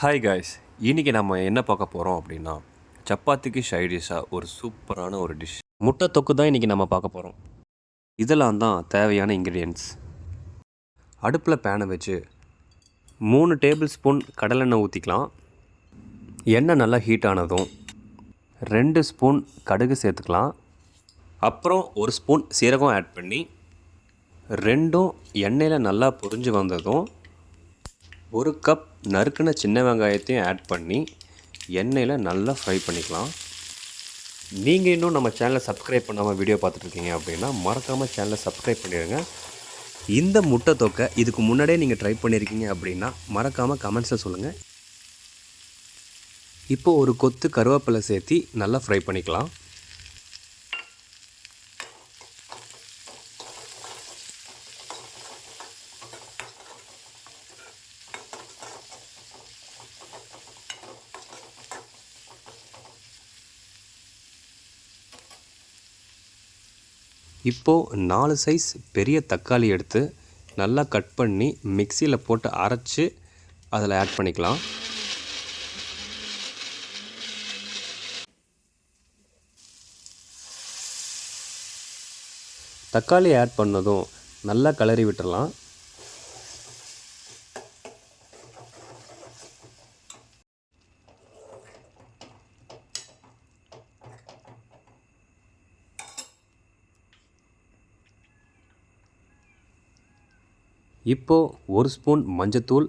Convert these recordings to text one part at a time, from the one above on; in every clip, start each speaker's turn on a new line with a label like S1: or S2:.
S1: Hi guys, இன்றைக்கி நம்ம என்ன பார்க்க போகிறோம் அப்படின்னா சப்பாத்திக்கு சைடிஷாக ஒரு சூப்பரான ஒரு டிஷ் முட்டை தொக்கு தான் இன்றைக்கி நம்ம பார்க்க போகிறோம். இதெல்லாம் தான் தேவையான இன்க்ரீடியன்ட்ஸ். அடுப்பில் பேனை வச்சு 3 டேபிள் ஸ்பூன் கடலெண்ணெய் ஊற்றிக்கலாம். எண்ணெய் நல்லா ஹீட் ஆனதும் 2 ஸ்பூன் கடுகு சேர்த்துக்கலாம். அப்புறம் 1 ஸ்பூன் சீரகம் ஆட் பண்ணி ரெண்டும் எண்ணெயில் நல்லா பொரிஞ்சு வந்ததும் 1 கப் நறுக்கின சின்ன வெங்காயத்தையும் ஆட் பண்ணி எண்ணெயில் நல்லா ஃப்ரை பண்ணிக்கலாம். நீங்கள் இன்னும் நம்ம சேனலை சப்ஸ்கிரைப் பண்ணாமல் வீடியோ பார்த்துட்ருக்கீங்க அப்படின்னா மறக்காமல் சேனலை சப்ஸ்கிரைப் பண்ணிடுங்க. இந்த முட்டை தொக்கை இதுக்கு முன்னாடியே நீங்கள் ட்ரை பண்ணியிருக்கீங்க அப்படின்னா மறக்காமல் கமெண்ட்ஸில் சொல்லுங்கள். இப்போது ஒரு கொத்து கருவேப்பிலை சேர்த்து நல்லா ஃப்ரை பண்ணிக்கலாம். இப்போது 4 சைஸ் பெரிய தக்காளி எடுத்து நல்லா கட் பண்ணி மிக்சியில் போட்டு அரைச்சி அதில் ஆட் பண்ணிக்கலாம். தக்காளி ஆட் பண்ணதும் நல்லா கிளறி விட்டுடலாம். இப்போது 1 ஸ்பூன் மஞ்சத்தூள்,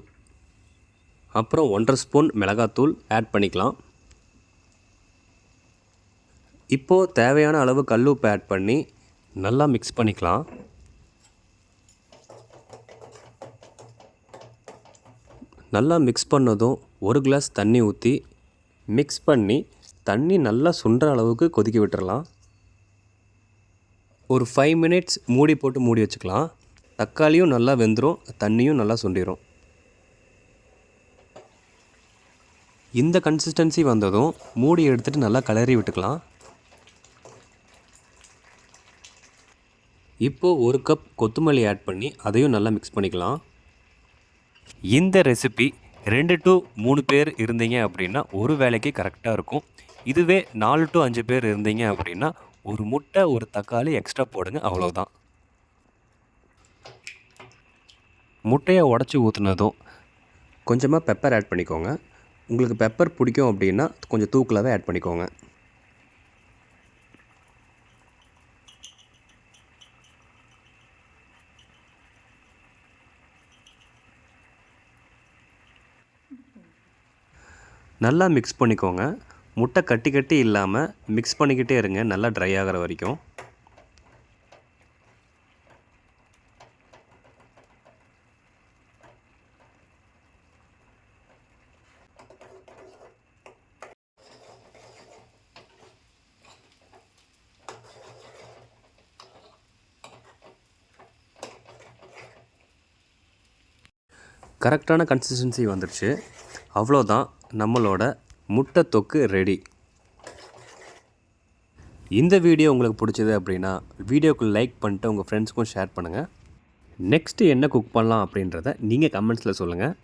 S1: அப்புறம் 1.5 ஸ்பூன் மிளகாத்தூள் ஆட் பண்ணிக்கலாம். இப்போது தேவையான அளவு கல்லுப்பு ஆட் பண்ணி நல்லா மிக்ஸ் பண்ணிக்கலாம். நல்லா மிக்ஸ் பண்ணதும் 1 கிளாஸ் தண்ணி ஊற்றி மிக்ஸ் பண்ணி தண்ணி நல்லா சுண்டுற அளவுக்கு கொதிக்க விட்டுறலாம். ஒரு 5 மினிட்ஸ் மூடி போட்டு மூடி வச்சுக்கலாம். தக்காளியும் நல்லா வெந்துடும், தண்ணியும் நல்லா சுண்டிடும். இந்த கன்சிஸ்டன்சி வந்ததும் மூடி எடுத்துகிட்டு நல்லா கிளறி விட்டுக்கலாம். இப்போது 1 கப் கொத்தமல்லி ஆட் பண்ணி அதையும் நல்லா மிக்ஸ் பண்ணிக்கலாம். இந்த ரெசிபி 2 to 3 பேர் இருந்தீங்க அப்படின்னா ஒரு வேளைக்கு கரெக்டாக இருக்கும். இதுவே 4 to 5 பேர் இருந்தீங்க அப்படின்னா ஒரு முட்டை ஒரு தக்காளி எக்ஸ்ட்ரா போடுங்க, அவ்வளோதான். முட்டையை உடச்சி ஊற்றுனதும் கொஞ்சமாக பெப்பர் ஆட் பண்ணிக்கோங்க. உங்களுக்கு பெப்பர் பிடிக்கும் அப்படின்னா கொஞ்சம் தூக்கலாகவே ஆட் பண்ணிக்கோங்க. நல்லா மிக்ஸ் பண்ணிக்கோங்க. முட்டை கட்டி கட்டி இல்லாமல் மிக்ஸ் பண்ணிக்கிட்டே இருங்க, நல்லா ட்ரை ஆகிற வரைக்கும். கரெக்டான கன்சிஸ்டன்சி வந்துடுச்சு. அவ்வளோதான், நம்மளோட முட்டை தொக்கு ரெடி. இந்த வீடியோ உங்களுக்கு பிடிச்சது அப்படின்னா வீடியோக்கு லைக் பண்ணிட்டு உங்கள் ஃப்ரெண்ட்ஸுக்கும் ஷேர் பண்ணுங்கள். நெக்ஸ்ட்டு என்ன குக் பண்ணலாம் அப்படின்றத நீங்கள் கமெண்ட்ஸில் சொல்லுங்கள்.